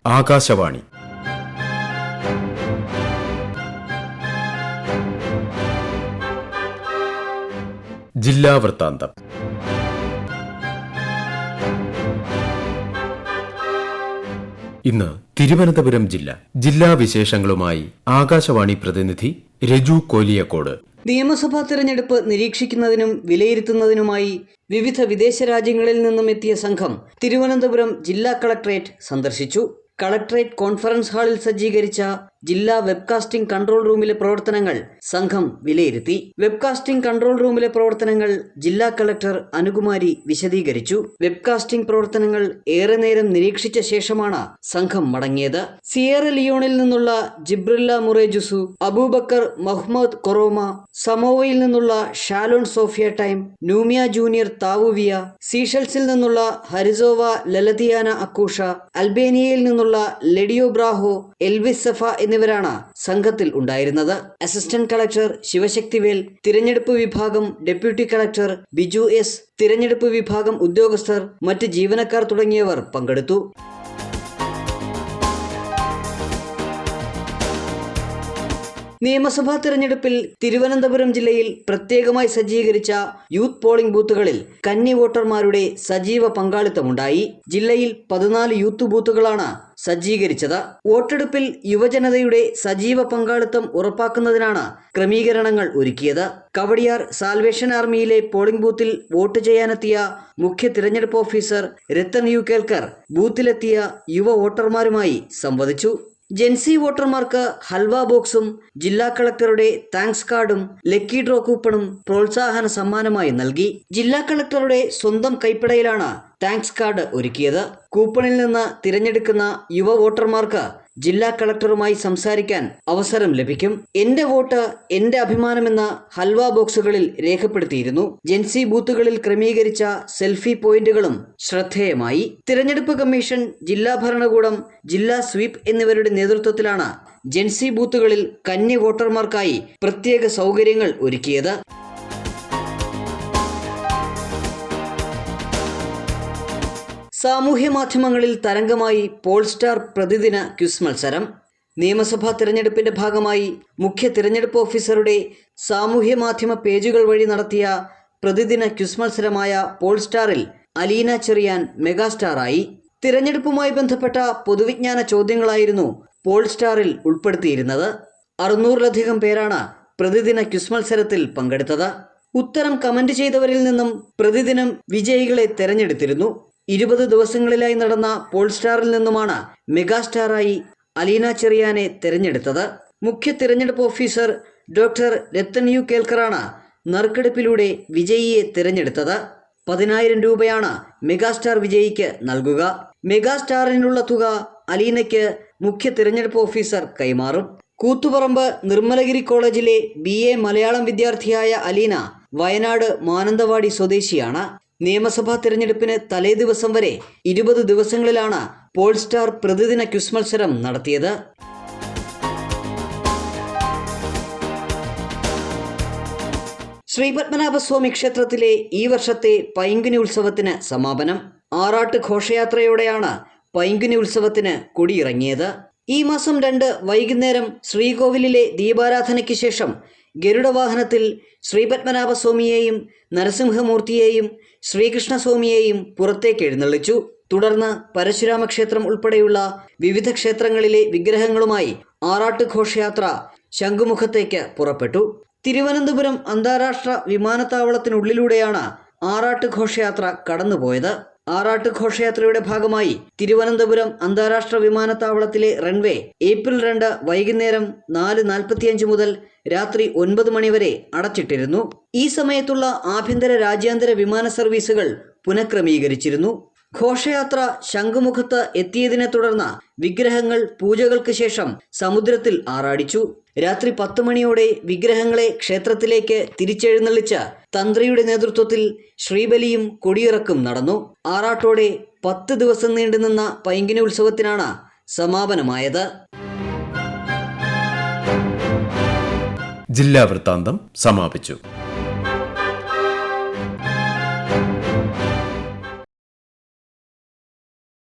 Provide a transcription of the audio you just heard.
ആകാശവാണി. ജില്ലാ വൃത്താന്തം. ഇന്ന് തിരുവനന്തപുരം ജില്ലാ വിശേഷങ്ങളുമായി ആകാശവാണി പ്രതിനിധി രജു കോലിയക്കോട്. നിയമസഭാ തെരഞ്ഞെടുപ്പ് നിരീക്ഷിക്കുന്നതിനും വിലയിരുത്തുന്നതിനുമായി വിവിധ വിദേശ രാജ്യങ്ങളിൽ നിന്നും എത്തിയ സംഘം തിരുവനന്തപുരം ജില്ലാ കളക്ടറേറ്റ് സന്ദർശിച്ചു. കളക്ടറേറ്റ് കോൺഫറൻസ് ഹാളിൽ സജ്ജീകരിച്ച ജില്ലാ വെബ്കാസ്റ്റിംഗ് കൺട്രോൾ റൂമിലെ പ്രവർത്തനങ്ങൾ സംഘം വിലയിരുത്തി. വെബ്കാസ്റ്റിംഗ് കൺട്രോൾ റൂമിലെ പ്രവർത്തനങ്ങൾ ജില്ലാ കളക്ടർ അനുകുമാരി വിശദീകരിച്ചു. വെബ്കാസ്റ്റിംഗ് പ്രവർത്തനങ്ങൾ ഏറെ നേരം നിരീക്ഷിച്ച ശേഷമാണ് സംഘം മടങ്ങിയത്. സിയേറ ലിയോണിൽ നിന്നുള്ള ജിബ്രില്ല മുറേജുസു, അബൂബക്കർ മഹ്മദ് കൊറോമ, സമോവയിൽ നിന്നുള്ള ഷാലോൺ സോഫിയ ടൈം, നൂമിയ ജൂനിയർ താവുവിയ, സീഷൽസിൽ നിന്നുള്ള ഹരിസോവ ലലതിയാന അക്കൂഷ, അൽബേനിയയിൽ നിന്നുള്ള ലെഡിയോ ബ്രാഹോ, എൽവിസ് സഫ എന്നിവരാണ് സംഘത്തിൽ ഉണ്ടായിരുന്നത്. അസിസ്റ്റന്റ് കളക്ടർ ശിവശക്തിവേൽ, തിരഞ്ഞെടുപ്പ് വിഭാഗം ഡെപ്യൂട്ടി കളക്ടർ ബിജു എസ്, തിരഞ്ഞെടുപ്പ് വിഭാഗം ഉദ്യോഗസ്ഥർ, മറ്റ് ജീവനക്കാർ തുടങ്ങിയവർ പങ്കെടുത്തു. നിയമസഭാ തെരഞ്ഞെടുപ്പിൽ തിരുവനന്തപുരം ജില്ലയിൽ പ്രത്യേകമായി സജ്ജീകരിച്ച യൂത്ത് പോളിംഗ് ബൂത്തുകളിൽ കന്നി വോട്ടർമാരുടെ സജീവ പങ്കാളിത്തമുണ്ടായി. ജില്ലയിൽ 14 യൂത്ത് ബൂത്തുകളാണ് സജ്ജീകരിച്ചത്. വോട്ടെടുപ്പിൽ യുവജനതയുടെ സജീവ പങ്കാളിത്തം ഉറപ്പാക്കുന്നതിനാണ് ക്രമീകരണങ്ങൾ ഒരുക്കിയത്. കവടിയാർ സാൽവേഷൻ ആർമിയിലെ പോളിംഗ് ബൂത്തിൽ വോട്ട് ചെയ്യാനെത്തിയ മുഖ്യ തിരഞ്ഞെടുപ്പ് ഓഫീസർ രത്തൻ യു കേൽക്കർ ബൂത്തിലെത്തിയ യുവ വോട്ടർമാരുമായി സംവദിച്ചു. ജെൻസി വോട്ടർമാർക്ക് ഹൽവ ബോക്സും ജില്ലാ കളക്ടറുടെ താങ്ക്സ് കാർഡും ലക്കി ഡ്രോ കൂപ്പണും പ്രോത്സാഹന സമ്മാനമായി നൽകി. ജില്ലാ കളക്ടറുടെ സ്വന്തം കൈപ്പടയിലാണ് താങ്ക്സ് കാർഡ് ഒരുക്കിയത്. കൂപ്പണിൽ നിന്ന് തിരഞ്ഞെടുക്കുന്ന യുവ വോട്ടർമാർക്ക് ജില്ലാ കളക്ടറുമായി സംസാരിക്കാൻ അവസരം ലഭിക്കും. എന്റെ വോട്ട് എന്റെ അഭിമാനമെന്ന ഹൽവ ബോക്സുകളിൽ രേഖപ്പെടുത്തിയിരുന്നു. ജെൻസി ബൂത്തുകളിൽ ക്രമീകരിച്ച സെൽഫി പോയിന്റുകളും ശ്രദ്ധേയമായി. തിരഞ്ഞെടുപ്പ് കമ്മീഷൻ, ജില്ലാ ഭരണകൂടം, ജില്ലാ സ്വീപ്പ് എന്നിവരുടെ നേതൃത്വത്തിലാണ് ജെൻസി ബൂത്തുകളിൽ കന്നി വോട്ടർമാർക്കായി പ്രത്യേക സൗകര്യങ്ങൾ ഒരുക്കിയത്. സാമൂഹ്യ മാധ്യമങ്ങളിൽ തരംഗമായി പോൾസ്റ്റാർ പ്രതിദിന ക്വിസ് മത്സരം. നിയമസഭാ തിരഞ്ഞെടുപ്പിന്റെ ഭാഗമായി മുഖ്യ തിരഞ്ഞെടുപ്പ് ഓഫീസറുടെ സാമൂഹ്യ മാധ്യമ പേജുകൾ വഴി നടത്തിയ പ്രതിദിന ക്വിസ് മത്സരമായ പോൾസ്റ്റാറിൽ അലീന ചെറിയാൻ മെഗാസ്റ്റാറായി. തിരഞ്ഞെടുപ്പുമായി ബന്ധപ്പെട്ട പൊതുവിജ്ഞാന ചോദ്യങ്ങളായിരുന്നു പോൾസ്റ്റാറിൽ ഉൾപ്പെടുത്തിയിരുന്നത്. 600-ലധികം പേരാണ് പ്രതിദിന ക്വിസ് മത്സരത്തിൽ പങ്കെടുത്തത്. ഉത്തരം കമന്റ് ചെയ്തവരിൽ നിന്നും പ്രതിദിനം വിജയികളെ തെരഞ്ഞെടുത്തിരുന്നു. 20 ദിവസങ്ങളിലായി നടന്ന പോൾസ്റ്റാറിൽ നിന്നുമാണ് മെഗാസ്റ്റാറായി അലീന ചെറിയാനെ തെരഞ്ഞെടുത്തത്. മുഖ്യ തിരഞ്ഞെടുപ്പ് ഓഫീസർ ഡോക്ടർ രത്തൻ യു കേൽക്കറാണ് നറുക്കെടുപ്പിലൂടെ വിജയിയെ തിരഞ്ഞെടുത്തത്. 10,000 രൂപയാണ് മെഗാസ്റ്റാർ വിജയിക്ക് നൽകുക. മെഗാസ്റ്റാറിനുള്ള തുക അലീനയ്ക്ക് മുഖ്യ തിരഞ്ഞെടുപ്പ് ഓഫീസർ കൈമാറും. കൂത്തുപറമ്പ് നിർമ്മലഗിരി കോളേജിലെ BA മലയാളം വിദ്യാർത്ഥിയായ അലീന വയനാട് മാനന്തവാടി സ്വദേശിയാണ്. നിയമസഭാ തിരഞ്ഞെടുപ്പിന് തലേ ദിവസം വരെ 20 ദിവസങ്ങളിലാണ് പോൾസ്റ്റാർ പ്രതിദിന ക്വിസ് മത്സരം നടത്തിയത്. ശ്രീപത്മനാഭസ്വാമി ക്ഷേത്രത്തിലെ ഈ വർഷത്തെ പൈങ്കുനി ഉത്സവത്തിന് സമാപനം. ആറാട്ട് ഘോഷയാത്രയോടെയാണ് പൈങ്കുനി ഉത്സവത്തിന് കൊടിയിറങ്ങിയത്. ഈ മാസം 2 വൈകുന്നേരം ശ്രീകോവിലിലെ ദീപാരാധനയ്ക്ക് ശേഷം ഗരുഡവാഹനത്തിൽ ശ്രീപത്മനാഭസ്വാമിയെയും നരസിംഹമൂർത്തിയെയും ശ്രീകൃഷ്ണസ്വാമിയെയും പുറത്തേക്ക് എഴുന്നള്ളിച്ചു. തുടർന്ന് പരശുരാമക്ഷേത്രം ഉൾപ്പെടെയുള്ള വിവിധ ക്ഷേത്രങ്ങളിലെ വിഗ്രഹങ്ങളുമായി ആറാട്ട് ഘോഷയാത്ര ശംഖുമുഖത്തേക്ക് പുറപ്പെട്ടു. തിരുവനന്തപുരം അന്താരാഷ്ട്ര വിമാനത്താവളത്തിനുള്ളിലൂടെയാണ് ആറാട്ട് ഘോഷയാത്ര കടന്നുപോയത്. ആറാട്ട് ഘോഷയാത്രയുടെ ഭാഗമായി തിരുവനന്തപുരം അന്താരാഷ്ട്ര വിമാനത്താവളത്തിലെ റൺവേ ഏപ്രിൽ 2 വൈകുന്നേരം 4:45 മുതൽ രാത്രി 9 മണി വരെ അടച്ചിട്ടിരുന്നു. ഈ സമയത്തുള്ള ആഭ്യന്തര രാജ്യാന്തര വിമാന സർവീസുകൾ പുനഃക്രമീകരിച്ചിരുന്നു. ഘോഷയാത്ര ശംഖുമുഖത്ത് എത്തിയതിനെ തുടർന്ന് വിഗ്രഹങ്ങൾ പൂജകൾക്ക് ശേഷം സമുദ്രത്തിൽ ആറാടിച്ചു. രാത്രി 10 മണിയോടെ വിഗ്രഹങ്ങളെ ക്ഷേത്രത്തിലേക്ക് തിരിച്ചെഴുന്നള്ളിച്ച് തന്ത്രിയുടെ നേതൃത്വത്തിൽ ശ്രീബലിയും കൊടിയിറക്കും നടന്നു. ആറാട്ടോടെ 10 ദിവസം നീണ്ടുനിന്ന പൈങ്കുനി ഉത്സവത്തിനാണ് സമാപനമായത്. ജില്ലാ വൃത്താന്തം സമാപിച്ചു.